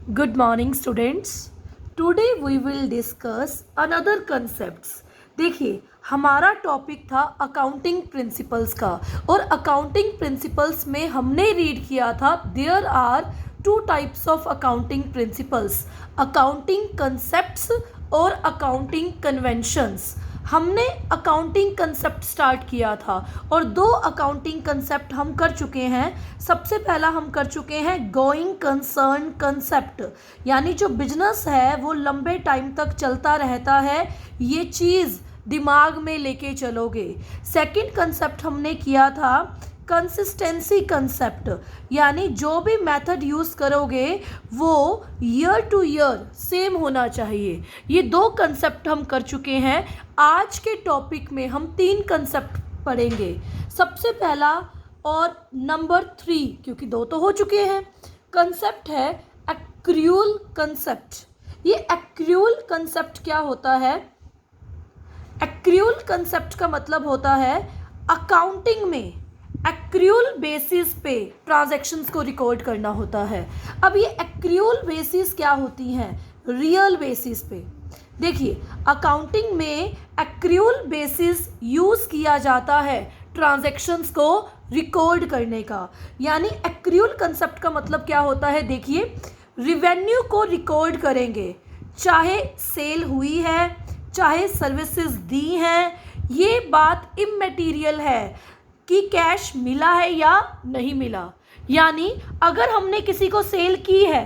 Good morning students. Today we will discuss another concepts. देखिए हमारा topic था accounting principles का और अकाउंटिंग प्रिंसिपल्स में हमने रीड किया था there are two types of accounting principles, accounting concepts और अकाउंटिंग कन्वेंशंस। हमने अकाउंटिंग कंसेप्ट स्टार्ट किया था और दो अकाउंटिंग कंसेप्ट हम कर चुके हैं। सबसे पहला हम कर चुके हैं गोइंग कंसर्न कंसेप्ट, यानी जो बिजनेस है वो लंबे टाइम तक चलता रहता है, ये चीज़ दिमाग में लेके चलोगे। सेकंड कंसेप्ट हमने किया था कंसिस्टेंसी कंसेप्ट, यानी जो भी मेथड यूज़ करोगे वो ईयर टू ईयर सेम होना चाहिए। ये दो कंसेप्ट हम कर चुके हैं। आज के टॉपिक में हम तीन कंसेप्ट पढ़ेंगे। सबसे पहला और नंबर 3, क्योंकि दो तो हो चुके हैं, कंसेप्ट है एक्रूअल कंसेप्ट। ये एक्रूअल कंसेप्ट क्या होता है? एक्रूअल कंसेप्ट का मतलब होता है अकाउंटिंग में एक्रूअल बेसिस पे ट्रांजैक्शंस को रिकॉर्ड करना होता है। अब ये एक्रूअल बेसिस क्या होती हैं? रियल बेसिस पे। देखिए अकाउंटिंग में एक्रूअल बेसिस यूज़ किया जाता है ट्रांजैक्शंस को रिकॉर्ड करने का। यानी एक्रूअल कंसेप्ट का मतलब क्या होता है? देखिए रिवेन्यू को रिकॉर्ड करेंगे, चाहे सेल हुई है चाहे सर्विसेज दी हैं, ये बात इमैटेरियल है कि कैश मिला है या नहीं मिला। यानी अगर हमने किसी को सेल की है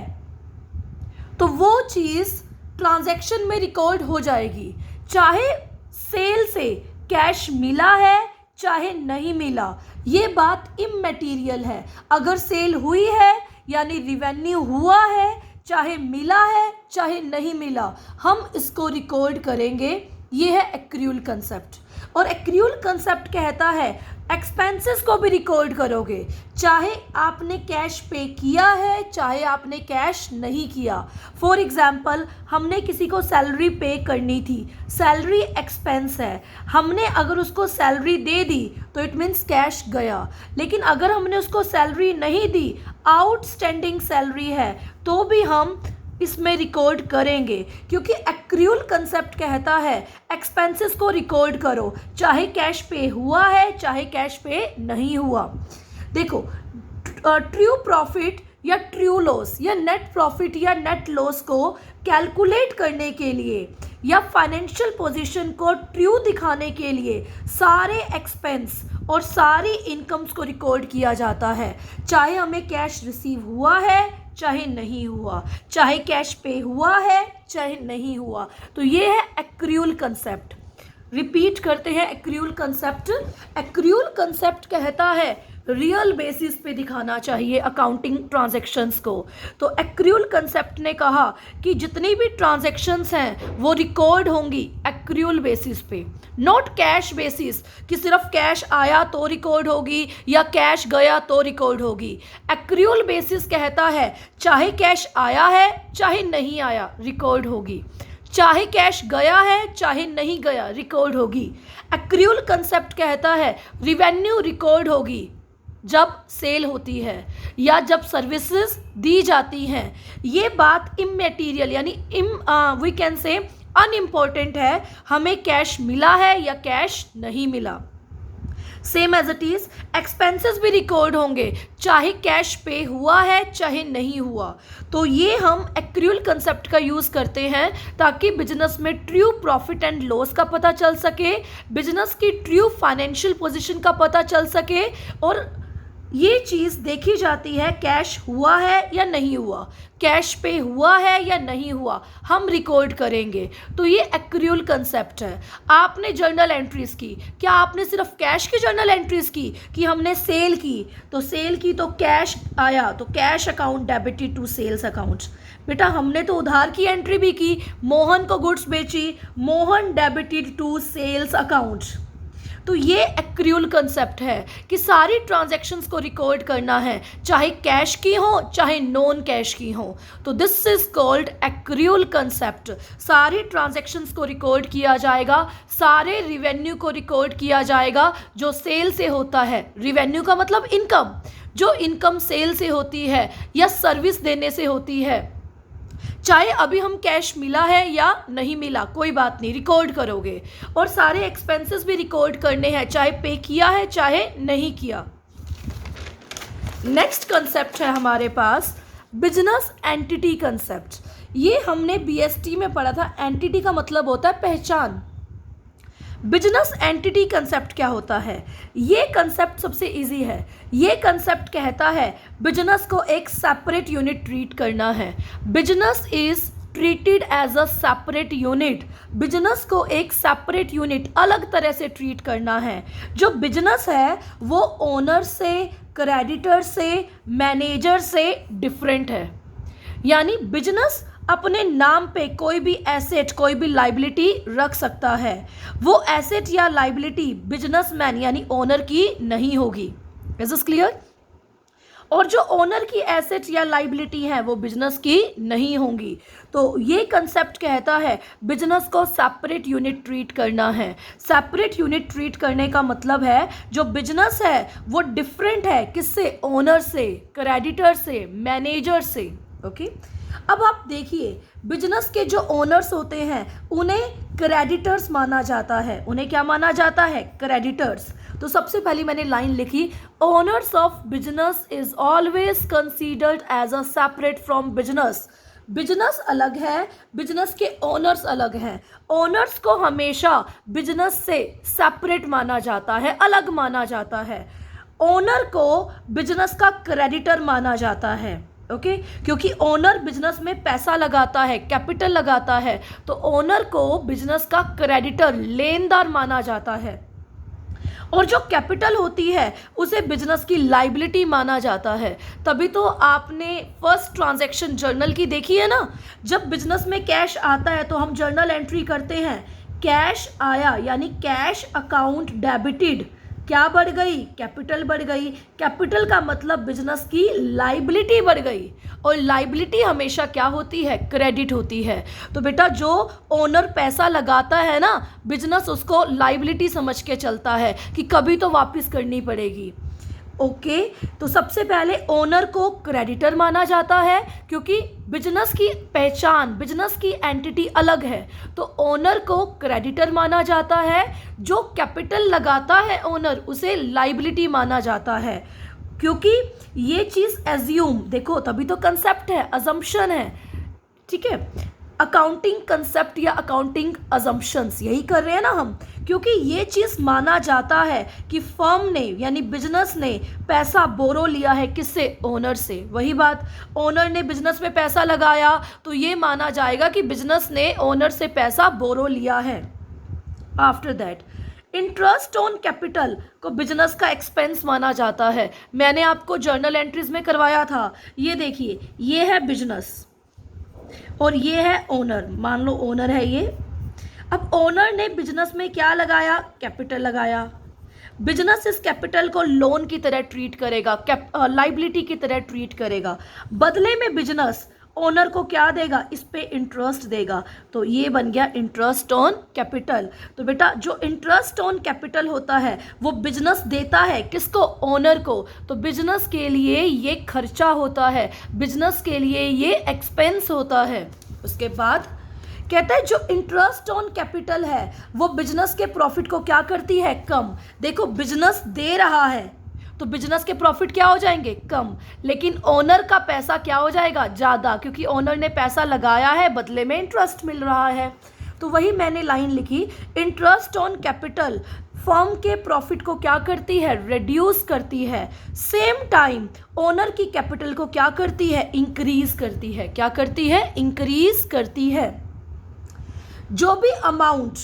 तो वो चीज़ ट्रांजैक्शन में रिकॉर्ड हो जाएगी, चाहे सेल से कैश मिला है चाहे नहीं मिला, ये बात इमैटेरियल है। अगर सेल हुई है यानी रिवेन्यू हुआ है, चाहे मिला है चाहे नहीं मिला, हम इसको रिकॉर्ड करेंगे। ये है एक्रूअल कंसेप्ट। और एक्रूअल कंसेप्ट कहता है एक्सपेंसेस को भी रिकॉर्ड करोगे, चाहे आपने कैश पे किया है चाहे आपने कैश नहीं किया। फॉर एग्जांपल हमने किसी को सैलरी पे करनी थी, सैलरी एक्सपेंस है, हमने अगर उसको सैलरी दे दी तो इट मीन्स कैश गया। लेकिन अगर हमने उसको सैलरी नहीं दी, आउटस्टैंडिंग सैलरी है, तो भी हम इसमें रिकॉर्ड करेंगे, क्योंकि एक्रूअल कंसेप्ट कहता है एक्सपेंसेस को रिकॉर्ड करो, चाहे कैश पे हुआ है चाहे कैश पे नहीं हुआ। देखो ट्रू प्रॉफिट या ट्रू लॉस या नेट प्रॉफिट या नेट लॉस को कैलकुलेट करने के लिए या फाइनेंशियल पोजीशन को ट्रू दिखाने के लिए सारे एक्सपेंस और सारी इनकम्स को रिकॉर्ड किया जाता है, चाहे हमें कैश रिसीव हुआ है चाहे नहीं हुआ, चाहे कैश पे हुआ है चाहे नहीं हुआ। तो ये है एक्रूअल कंसेप्ट। रिपीट करते हैं एक्रूअल कंसेप्ट। एक्रूअल कंसेप्ट कहता है रियल बेसिस पे दिखाना चाहिए अकाउंटिंग ट्रांजैक्शंस को। तो एक्रूअल कंसेप्ट ने कहा कि जितनी भी ट्रांजैक्शंस हैं वो रिकॉर्ड होंगी एक्रूअल बेसिस पे, नॉट कैश बेसिस कि सिर्फ कैश आया तो रिकॉर्ड होगी या कैश गया तो रिकॉर्ड होगी। एक्रूअल बेसिस कहता है चाहे कैश आया है चाहे नहीं आया रिकॉर्ड होगी, चाहे कैश गया है चाहे नहीं गया रिकॉर्ड होगी। एक्रूअल कंसेप्ट कहता है रिवेन्यू रिकॉर्ड होगी जब सेल होती है या जब सर्विसेज दी जाती हैं। ये बात इमैटेरियल यानी वी कैन से अनइम्पोर्टेंट है, हमें कैश मिला है या कैश नहीं मिला। Same as it is expenses भी रिकॉर्ड होंगे, चाहे कैश पे हुआ है चाहे नहीं हुआ। तो ये हम एक्रूअल कंसेप्ट का यूज़ करते हैं ताकि बिजनेस में ट्रू प्रॉफिट एंड लॉस का पता चल सके, बिजनेस की ट्रू फाइनेंशियल पोजीशन का पता चल सके, और ये चीज़ देखी जाती है कैश हुआ है या नहीं हुआ, कैश पे हुआ है या नहीं हुआ, हम रिकॉर्ड करेंगे। तो ये एक्रूअल कंसेप्ट है। आपने जर्नल एंट्रीज की, क्या आपने सिर्फ कैश की जर्नल एंट्रीज की कि हमने सेल की तो कैश आया तो cash account debited to sales account. बेटा हमने तो उधार की एंट्री भी की, मोहन को गुड्स बेची, Mohan debited to sales account. तो ये एक्रूअल कंसेप्ट है कि सारी ट्रांजैक्शंस को रिकॉर्ड करना है, चाहे कैश की हो चाहे नॉन कैश की हो। तो this is called accrual concept. सारी ट्रांजैक्शंस को रिकॉर्ड किया जाएगा, सारे रिवेन्यू को रिकॉर्ड किया जाएगा जो सेल से होता है। रिवेन्यू का मतलब इनकम, जो इनकम सेल से होती है या सर्विस देने से होती है, चाहे अभी हम कैश मिला है या नहीं मिला, कोई बात नहीं, रिकॉर्ड करोगे। और सारे एक्सपेंसेस भी रिकॉर्ड करने हैं, चाहे पे किया है चाहे नहीं किया। नेक्स्ट कंसेप्ट है हमारे पास बिजनेस एंटिटी कंसेप्ट। ये हमने बीएसटी में पढ़ा था। एंटिटी का मतलब होता है पहचान। बिजनेस एंटिटी कंसेप्ट क्या होता है? ये कंसेप्ट सबसे इजी है। ये कंसेप्ट कहता है बिजनेस को एक सेपरेट यूनिट ट्रीट करना है। Business is treated as a separate unit. Business को एक सेपरेट यूनिट अलग तरह से ट्रीट करना है। जो बिजनेस है वो ओनर से, क्रेडिटर से, मैनेजर से डिफरेंट है। यानी बिजनेस अपने नाम पे कोई भी एसेट, कोई भी लाइबिलिटी रख सकता है। वो एसेट या लाइबिलिटी बिजनेसमैन यानी ओनर की नहीं होगी। Is this clear? और जो ओनर की एसेट या लाइबिलिटी है वो बिजनेस की नहीं होंगी। तो ये कंसेप्ट कहता है बिजनेस को सेपरेट यूनिट ट्रीट करना है। सेपरेट यूनिट ट्रीट करने का मतलब है जो बिजनेस है वो डिफरेंट है किससे? ओनर से, क्रेडिटर से, मैनेजर से। ओके अब आप देखिए बिजनेस के जो ओनर्स होते हैं उन्हें क्रेडिटर्स माना जाता है। उन्हें क्या माना जाता है? क्रेडिटर्स। तो सबसे पहले मैंने लाइन लिखी, owners of business is always considered as a separate from business. Business अलग है, बिजनेस के ओनर्स अलग हैं। ओनर्स को हमेशा बिजनेस से सेपरेट माना जाता है, अलग माना जाता है। ओनर को बिजनेस का क्रेडिटर माना जाता है। ओके क्योंकि ओनर बिजनेस में पैसा लगाता है, कैपिटल लगाता है, तो ओनर को बिजनेस का क्रेडिटर, लेनदार माना जाता है। और जो कैपिटल होती है उसे बिजनेस की लाइबिलिटी माना जाता है। तभी तो आपने फर्स्ट ट्रांजैक्शन जर्नल की देखी है ना। जब बिजनेस में कैश आता है तो हम जर्नल एंट्री करते हैं, कैश आया यानी कैश अकाउंट डेबिटेड, क्या बढ़ गई? कैपिटल बढ़ गई। कैपिटल का मतलब बिजनेस की लाइबिलिटी बढ़ गई, और लाइबिलिटी हमेशा क्या होती है? क्रेडिट होती है। तो बेटा जो ओनर पैसा लगाता है ना, बिजनेस उसको लाइबिलिटी समझ के चलता है कि कभी तो वापस करनी पड़ेगी। ओके तो सबसे पहले ओनर को क्रेडिटर माना जाता है क्योंकि बिजनेस की पहचान, बिजनेस की एंटिटी अलग है, तो ओनर को क्रेडिटर माना जाता है। जो कैपिटल लगाता है ओनर उसे लाइबिलिटी माना जाता है। क्योंकि ये चीज़ एज्यूम, देखो तभी तो कंसेप्ट है, अजम्पशन है। ठीक है, अकाउंटिंग कंसेप्ट या अकाउंटिंग अजम्पशंस यही कर रहे हैं ना हम। क्योंकि ये चीज़ माना जाता है कि फर्म ने यानी बिजनेस ने पैसा बोरो लिया है किससे? ओनर से। वही बात, ओनर ने बिजनेस में पैसा लगाया तो ये माना जाएगा कि बिजनेस ने ओनर से पैसा बोरो लिया है। After that interest on capital को बिजनेस का एक्सपेंस माना जाता है। मैंने आपको जर्नल एंट्रीज में करवाया था। ये देखिए, ये है बिजनेस और ये है ओनर। मान लो ओनर है ये। अब ओनर ने बिजनेस में क्या लगाया? कैपिटल लगाया। बिजनेस इस कैपिटल को लोन की तरह ट्रीट करेगा, लाइबिलिटी की तरह ट्रीट करेगा। बदले में बिजनेस ओनर को क्या देगा? इस पे इंटरेस्ट देगा। तो ये बन गया इंटरेस्ट ऑन कैपिटल। तो बेटा जो इंटरेस्ट ऑन कैपिटल होता है वो बिजनेस देता है किसको? ओनर को। तो बिजनेस के लिए ये खर्चा होता है, बिजनेस के लिए ये एक्सपेंस होता है। उसके बाद कहता है जो इंटरेस्ट ऑन कैपिटल है वो बिजनेस के प्रॉफिट को क्या करती है? कम। देखो बिजनेस दे रहा है तो बिजनेस के प्रॉफिट क्या हो जाएंगे? कम। लेकिन ओनर का पैसा क्या हो जाएगा? ज़्यादा, क्योंकि ओनर ने पैसा लगाया है, बदले में इंटरेस्ट मिल रहा है। तो वही मैंने लाइन लिखी, इंटरेस्ट ऑन कैपिटल फर्म के प्रॉफिट को क्या करती है? रिड्यूस करती है। सेम टाइम ओनर की कैपिटल को क्या करती है? इंक्रीज करती है। क्या करती है? इंक्रीज करती है। जो भी अमाउंट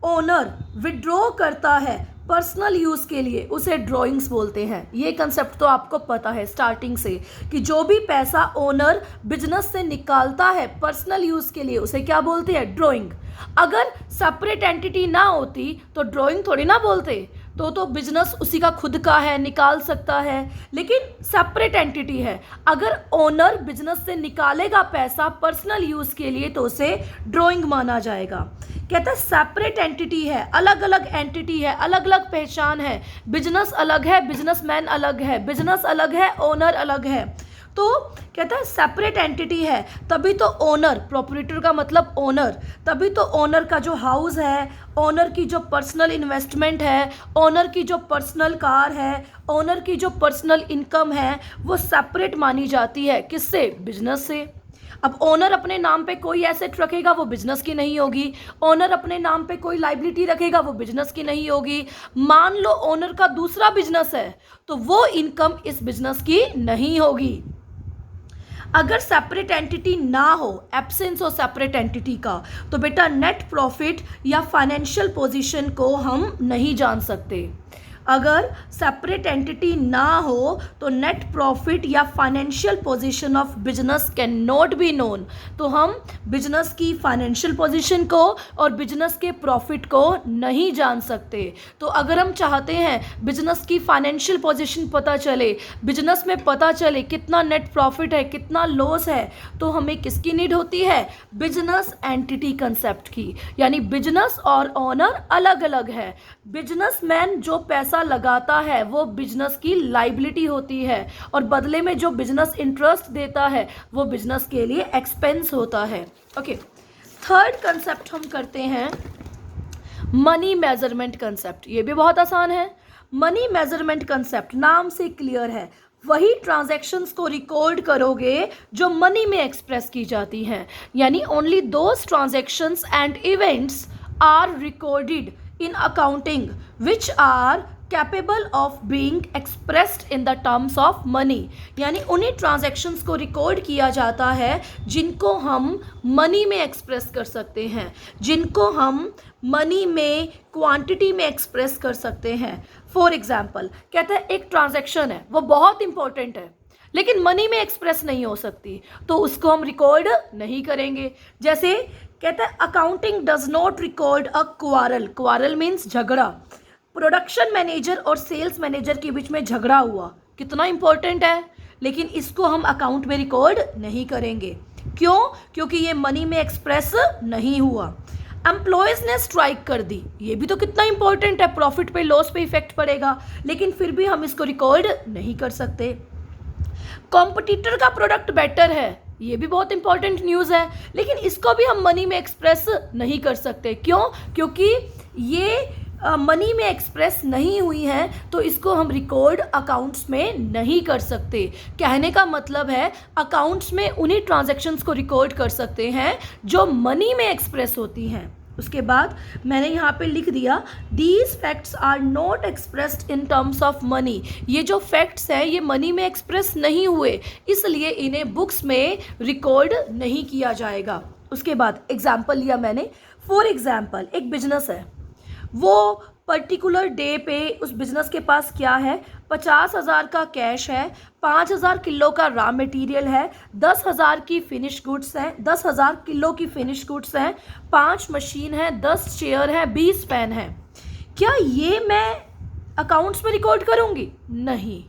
ओनर विड्रॉ करता है पर्सनल यूज़ के लिए उसे ड्राइंग्स बोलते हैं। ये कंसेप्ट तो आपको पता है स्टार्टिंग से कि जो भी पैसा ओनर बिजनेस से निकालता है पर्सनल यूज़ के लिए उसे क्या बोलते हैं? ड्राइंग। अगर सेपरेट एंटिटी ना होती तो ड्राइंग थोड़ी ना बोलते, तो बिजनेस उसी का खुद का है, निकाल सकता है। लेकिन सेपरेट एंटिटी है, अगर ओनर बिजनेस से निकालेगा पैसा पर्सनल यूज़ के लिए तो उसे ड्राइंग माना जाएगा। कहता है सेपरेट एंटिटी है, अलग अलग एंटिटी है, अलग अलग पहचान है। बिजनेस अलग है, बिजनेसमैन अलग है, बिजनेस अलग है, ओनर अलग है। तो कहता है सेपरेट एंटिटी है, तभी तो ओनर, प्रोप्राइटर का मतलब ओनर, तभी तो ओनर का जो हाउस है, ओनर की जो पर्सनल इन्वेस्टमेंट है, ओनर की जो पर्सनल कार है, ओनर की जो पर्सनल इनकम है, वो सेपरेट मानी जाती है। किससे? बिजनेस से। अब ओनर अपने नाम पे कोई एसेट रखेगा वो बिजनेस की नहीं होगी, ओनर अपने नाम पे कोई लाइबिलिटी रखेगा वो बिजनेस की नहीं होगी। मान लो ओनर का दूसरा बिजनेस है तो वो इनकम इस बिजनेस की नहीं होगी। अगर सेपरेट एंटिटी ना हो, एब्सेंस हो सेपरेट एंटिटी का, तो बेटा नेट प्रॉफिट या फाइनेंशियल पोजीशन को हम नहीं जान सकते। अगर सेपरेट एंटिटी ना हो तो नेट प्रॉफिट या financial position of business can not be known. तो हम बिजनेस की फाइनेंशियल पोजीशन को और बिजनेस के प्रॉफिट को नहीं जान सकते। तो अगर हम चाहते हैं बिजनेस की फाइनेंशियल पोजीशन पता चले, बिजनेस में पता चले कितना नेट प्रॉफिट है, कितना लॉस है, तो हमें किसकी नीड होती है? बिजनेस एंटिटी कंसेप्ट की। यानी बिजनेस और ओनर अलग अलग है। बिजनेसमैन जो पैसा लगाता है वो बिजनेस की लाइबिलिटी होती है और बदले में जो बिजनेस इंटरेस्ट देता है वो बिजनेस के लिए एक्सपेंस होता है। ओके, थर्ड कंसेप्ट हम करते हैं मनी मेजरमेंट कंसेप्ट। ये भी बहुत आसान है। मनी मेजरमेंट कंसेप्ट नाम से क्लियर है, वही ट्रांजैक्शंस को रिकॉर्ड करोगे जो मनी में एक्सप्रेस की जाती हैं। यानी only those transactions and events are recorded in accounting which are capable of being expressed in the terms of money। यानी उन्हीं ट्रांजैक्शंस को रिकॉर्ड किया जाता है जिनको हम मनी में एक्सप्रेस कर सकते हैं, जिनको हम मनी में क्वांटिटी में एक्सप्रेस कर सकते हैं। फॉर एग्जाम्पल कहता है एक ट्रांजैक्शन है वो बहुत इंपॉर्टेंट है लेकिन मनी में एक्सप्रेस नहीं हो सकती, तो उसको हम रिकॉर्ड नहीं करेंगे। जैसे कहता है accounting does not record a quarrel. Quarrel means झगड़ा। प्रोडक्शन मैनेजर और सेल्स मैनेजर के बीच में झगड़ा हुआ, कितना इंपॉर्टेंट है, लेकिन इसको हम अकाउंट में रिकॉर्ड नहीं करेंगे। क्यों? क्योंकि ये मनी में एक्सप्रेस नहीं हुआ। एम्प्लॉयज़ ने स्ट्राइक कर दी, ये भी तो कितना इंपॉर्टेंट है, प्रॉफिट पे लॉस पे इफेक्ट पड़ेगा, लेकिन फिर भी हम इसको रिकॉर्ड नहीं कर सकते। कॉम्पिटिटर का प्रोडक्ट बेटर है, ये भी बहुत इंपॉर्टेंट न्यूज़ है, लेकिन इसको भी हम मनी में एक्सप्रेस नहीं कर सकते। क्यों? क्योंकि ये मनी में एक्सप्रेस नहीं हुई है, तो इसको हम रिकॉर्ड अकाउंट्स में नहीं कर सकते। कहने का मतलब है अकाउंट्स में उन्हीं ट्रांजैक्शंस को रिकॉर्ड कर सकते हैं जो मनी में एक्सप्रेस होती हैं। उसके बाद मैंने यहाँ पे लिख दिया these facts are not expressed in terms of money. ये जो फैक्ट्स हैं ये मनी में एक्सप्रेस नहीं हुए, इसलिए इन्हें बुक्स में रिकॉर्ड नहीं किया जाएगा। उसके बाद एग्जाम्पल लिया मैंने। फॉर एग्जाम्पल एक बिजनेस है, वो पर्टिकुलर डे पे उस बिजनेस के पास क्या है, 50,000 का कैश है, 5,000 किलो का रॉ मटेरियल है, 10,000 की फिनिश गुड्स हैं, 10,000 किलो की फिनिश गुड्स हैं, 5 मशीन है, 10 चेयर है, 20 फैन है। क्या ये मैं अकाउंट्स में रिकॉर्ड करूँगी? नहीं।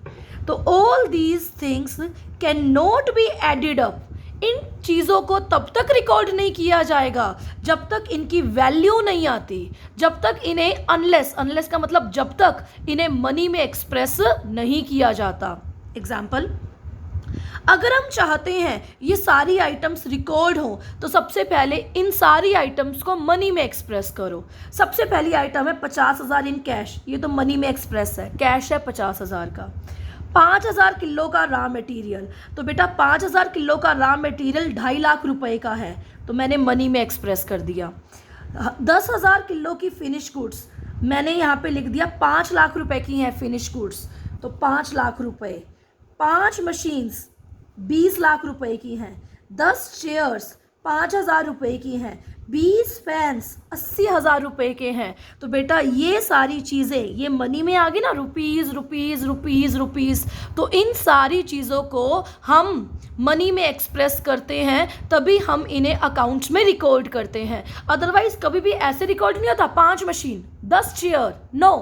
तो all these things can not be added up. इन चीज़ों को तब तक रिकॉर्ड नहीं किया जाएगा जब तक इनकी वैल्यू नहीं आती, जब तक इन्हें अनलेस का मतलब जब तक इन्हें मनी में एक्सप्रेस नहीं किया जाता। एग्जाम्पल, अगर हम चाहते हैं ये सारी आइटम्स रिकॉर्ड हो तो सबसे पहले इन सारी आइटम्स को मनी में एक्सप्रेस करो। सबसे पहली आइटम है 50,000 इन कैश, ये तो मनी में एक्सप्रेस है, कैश है 50,000 का। 5,000 किलो का रॉ मटेरियल, तो बेटा 5,000 किलो का रॉ मटेरियल 2.5 लाख रुपए का है, तो मैंने मनी में एक्सप्रेस कर दिया। 10,000 किलो की फिनिश गुड्स, मैंने यहाँ पे लिख दिया 5 लाख रुपए की हैं फिनिश गुड्स, तो 5 लाख रुपए। 5 मशीन्स 20 लाख रुपए की हैं, 10 चेयर्स 5,000 रुपए की हैं, 20 फैंस 80,000 रुपए के हैं। तो बेटा ये सारी चीज़ें ये मनी में आ गई ना, रुपीज़ रुपीज़ रुपीज़ रुपीज़। तो इन सारी चीज़ों को हम मनी में एक्सप्रेस करते हैं, तभी हम इन्हें अकाउंट्स में रिकॉर्ड करते हैं। अदरवाइज कभी भी ऐसे रिकॉर्ड नहीं होता 5 machine 10 chair, no.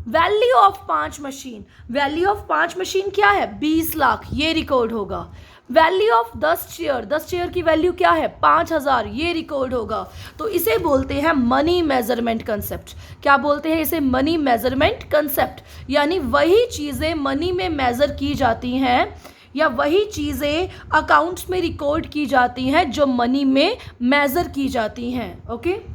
Value of 5 machine, value of 5 machine क्या है? 20 लाख, ये रिकॉर्ड होगा। वैल्यू ऑफ 10 चेयर, 10 चेयर की वैल्यू क्या है? 5,000, ये रिकॉर्ड होगा। तो इसे बोलते हैं मनी मेजरमेंट कंसेप्ट। क्या बोलते हैं इसे? Money measurement concept. यानी वही चीज़ें मनी में मेज़र की जाती हैं या वही चीज़ें अकाउंट्स में रिकॉर्ड की जाती हैं जो मनी में मेज़र की जाती हैं। ओके।